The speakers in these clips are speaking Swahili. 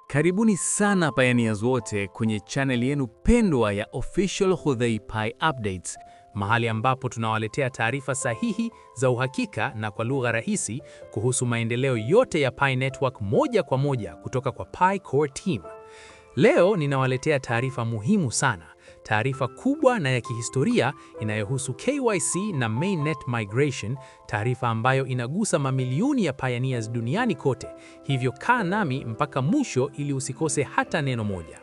Karibuni sana pioneers wote kwenye channel yenu pendwa ya Official Khudhey Pi Updates, mahali ambapo tunawaletea taarifa sahihi za uhakika na kwa lugha rahisi kuhusu maendeleo yote ya Pi Network moja kwa moja kutoka kwa Pi Core Team. Leo ninawaletea taarifa muhimu sana, taarifa kubwa na ya kihistoria inayohusu KYC na Mainnet Migration, taarifa ambayo inagusa mamilioni ya pioneers duniani kote. Hivyo kaa nami mpaka mwisho ili usikose hata neno moja.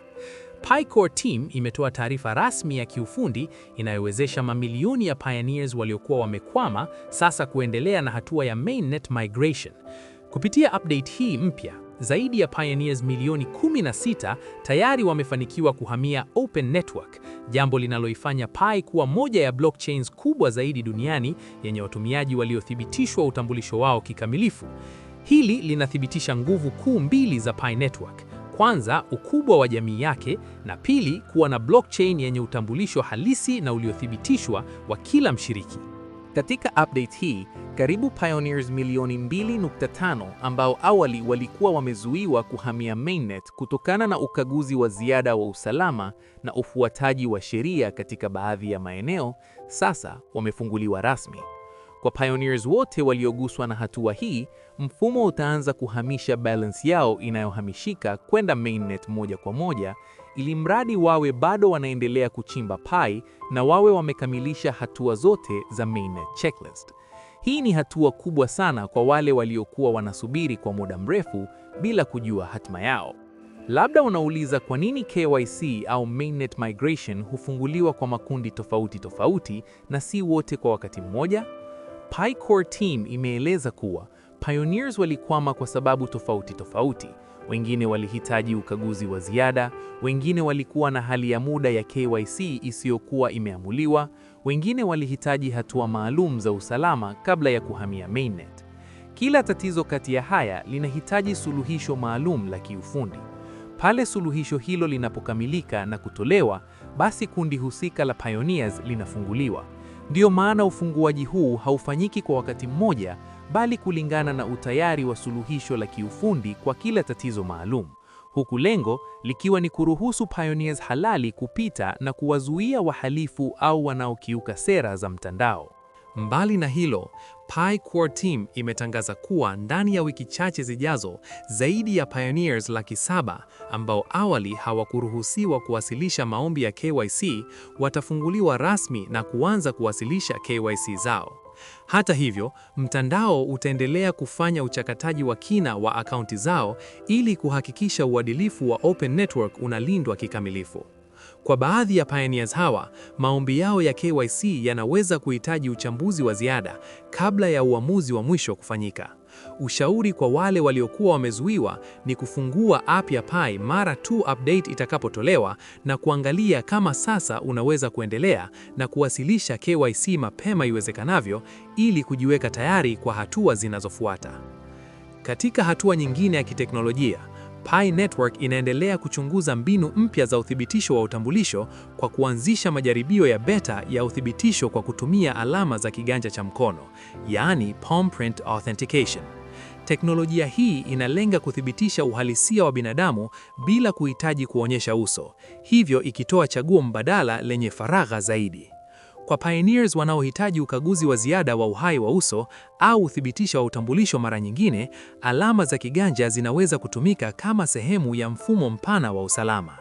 Pi Core Team imetoa taarifa rasmi ya kiufundi inayowezesha mamilioni ya pioneers waliokuwa wamekwama sasa kuendelea na hatua ya Mainnet Migration. Kupitia update hii mpya, zaidi ya pioneers milioni 16 tayari wamefanikiwa kuhamia Open Network, jambo linaloifanya Pi kuwa moja ya blockchains kubwa zaidi duniani yenye watumiaji waliothibitishwa utambulisho wao kikamilifu. Hili linathibitisha nguvu kuu mbili za Pi Network. Kwanza, ukubwa wa jamii yake, na pili, kuwa na blockchain yenye utambulisho halisi na uliothibitishwa wa kila mshiriki. Katika update hii, karibu pioneers milioni 2.5 ambao awali walikuwa wamezuiwa kuhamia mainnet kutokana na ukaguzi wa ziada wa usalama na ufuataji wa sheria katika baadhi ya maeneo, sasa wamefunguliwa rasmi. Kwa pioneers wote walioguswa na hatua hii, mfumo utaanza kuhamisha balance yao inayohamishika kwenda mainnet moja kwa moja, ili mradi wawe bado wanaendelea kuchimba Pi na wawe wamekamilisha hatua zote za mainnet checklist. Hii ni hatua kubwa sana kwa wale waliokuwa wanasubiri kwa muda mrefu bila kujua hatima yao. Labda unauliza kwa nini KYC au Mainnet Migration hufunguliwa kwa makundi tofauti tofauti na si wote kwa wakati mmoja? Pi Core Team imeeleza kuwa pioneers walikwama kwa sababu tofauti tofauti. Wengine walihitaji ukaguzi wa ziada, wengine walikuwa na hali ya muda ya KYC isiyokuwa imeamuliwa, wengine walihitaji hatua maalum za usalama kabla ya kuhamia mainnet. Kila tatizo kati ya haya linahitaji suluhisho maalum la kiufundi. Pale suluhisho hilo linapokamilika na kutolewa, basi kundi husika la pioneers linafunguliwa. Ndiyo maana ufunguaji huu haufanyiki kwa wakati mmoja, bali kulingana na utayari wa suluhisho la kiufundi kwa kila tatizo maalum, huku lengo likiwa ni kuruhusu pioneers halali kupita na kuwazuia wahalifu au wanaokiuka sera za mtandao. Mbali na hilo, Pi Core Team imetangaza kuwa ndani ya wiki chache zijazo, zaidi ya pioneers 700,000 ambao awali hawakuruhusiwa kuwasilisha maombi ya KYC watafunguliwa rasmi na kuanza kuwasilisha KYC zao. Hata hivyo, mtandao utaendelea kufanya uchakataji wa kina wa akaunti zao ili kuhakikisha uadilifu wa Open Network unalindwa kikamilifu. Kwa baadhi ya pioneers hawa, maombi yao ya KYC yanaweza kuhitaji uchambuzi wa ziada kabla ya uamuzi wa mwisho kufanyika. Ushauri kwa wale waliokuwa wamezuiwa ni kufungua app ya Pi mara tu update itakapotolewa na kuangalia kama sasa unaweza kuendelea na kuwasilisha KYC mapema iwezekanavyo ili kujiweka tayari kwa hatua zinazofuata. Katika hatua nyingine ya kiteknolojia, Pi Network inaendelea kuchunguza mbinu mpya za uthibitisho wa utambulisho kwa kuanzisha majaribio ya beta ya uthibitisho kwa kutumia alama za kiganja cha mkono, yaani Palm Print Authentication. Teknolojia hii inalenga kuthibitisha uhalisia wa binadamu bila kuhitaji kuonyesha uso, hivyo ikitoa chaguo mbadala lenye faragha zaidi. Kwa pioneers wanaohitaji ukaguzi wa ziada wa uhai wa uso au uthibitisho wa utambulisho mara nyingine, alama za kiganja zinaweza kutumika kama sehemu ya mfumo mpana wa usalama.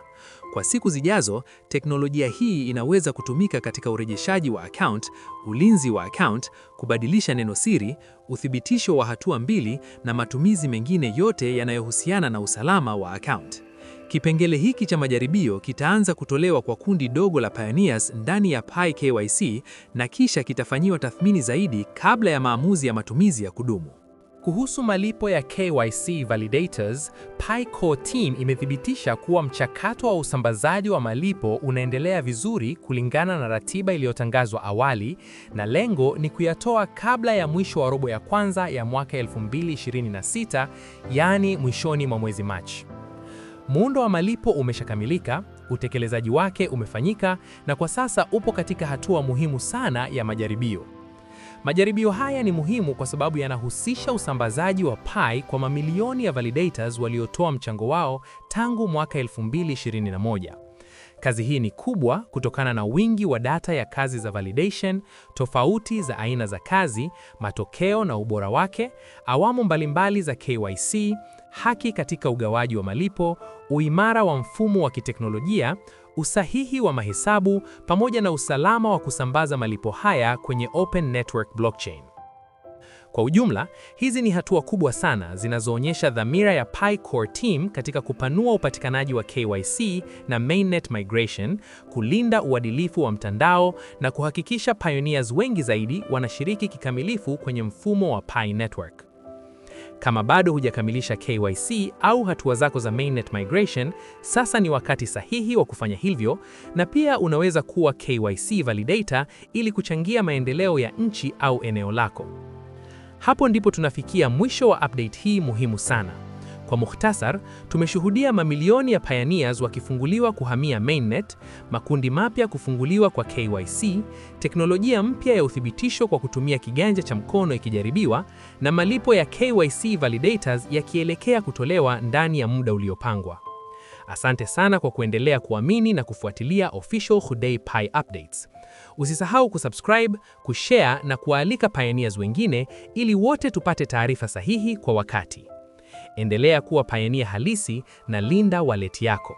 Kwa siku zijazo, teknolojia hii inaweza kutumika katika urejeshaji wa account, ulinzi wa account, kubadilisha neno siri, uthibitisho wa hatua mbili na matumizi mengine yote yanayohusiana na usalama wa account. Kipengele hiki cha majaribio kitaanza kutolewa kwa kundi dogo la pioneers ndani ya Pi KYC na kisha kitafanyiwa tathmini zaidi kabla ya maamuzi ya matumizi ya kudumu. Kuhusu malipo ya KYC validators, Pi Core Team imethibitisha kuwa mchakato wa usambazaji wa malipo unaendelea vizuri kulingana na ratiba iliyotangazwa awali, na lengo ni kuyatoa kabla ya mwisho wa robo ya kwanza ya mwaka 2026, yaani mwishoni mwa mwezi Machi. Muundo wa malipo umeshakamilika, utekelezaji wake umefanyika na kwa sasa upo katika hatua muhimu sana ya majaribio. Majaribio haya ni muhimu kwa sababu yanahusisha usambazaji wa Pi kwa mamilioni ya validators waliotoa mchango wao tangu mwaka 2021. Kazi hii ni kubwa kutokana na wingi wa data ya kazi za validation, tofauti za aina za kazi, matokeo na ubora wake, awamu mbalimbali za KYC, haki katika ugawaji wa malipo, uimara wa mfumo wa kiteknolojia, usahihi wa mahesabu, pamoja na usalama wa kusambaza malipo haya kwenye Open Network Blockchain. Kwa ujumla, hizi ni hatua kubwa sana zinazoonyesha dhamira ya Pi Core Team katika kupanua upatikanaji wa KYC na mainnet migration, kulinda uadilifu wa mtandao na kuhakikisha pioneers wengi zaidi wanashiriki kikamilifu kwenye mfumo wa Pi Network. Kama bado hujakamilisha KYC au hatua zako za mainnet migration, sasa ni wakati sahihi wa kufanya hivyo, na pia unaweza kuwa KYC validator ili kuchangia maendeleo ya nchi au eneo lako. Hapo ndipo tunafikia mwisho wa update hii muhimu sana. Kwa mukhtasar, tumeshuhudia mamilioni ya pioneers wakifunguliwa kuhamia mainnet, makundi mapya kufunguliwa kwa KYC, teknolojia mpya ya uthibitisho kwa kutumia kiganja cha mkono ikijaribiwa, na malipo ya KYC validators yakielekea kutolewa ndani ya muda uliopangwa. Asante sana kwa kuendelea kuamini na kufuatilia Official Khudhey Pi Updates. Usisahau kusubscribe, kushare na kualika pioneers wengine ili wote tupate taarifa sahihi kwa wakati. Endelea kuwa pioneer halisi na linda wallet yako.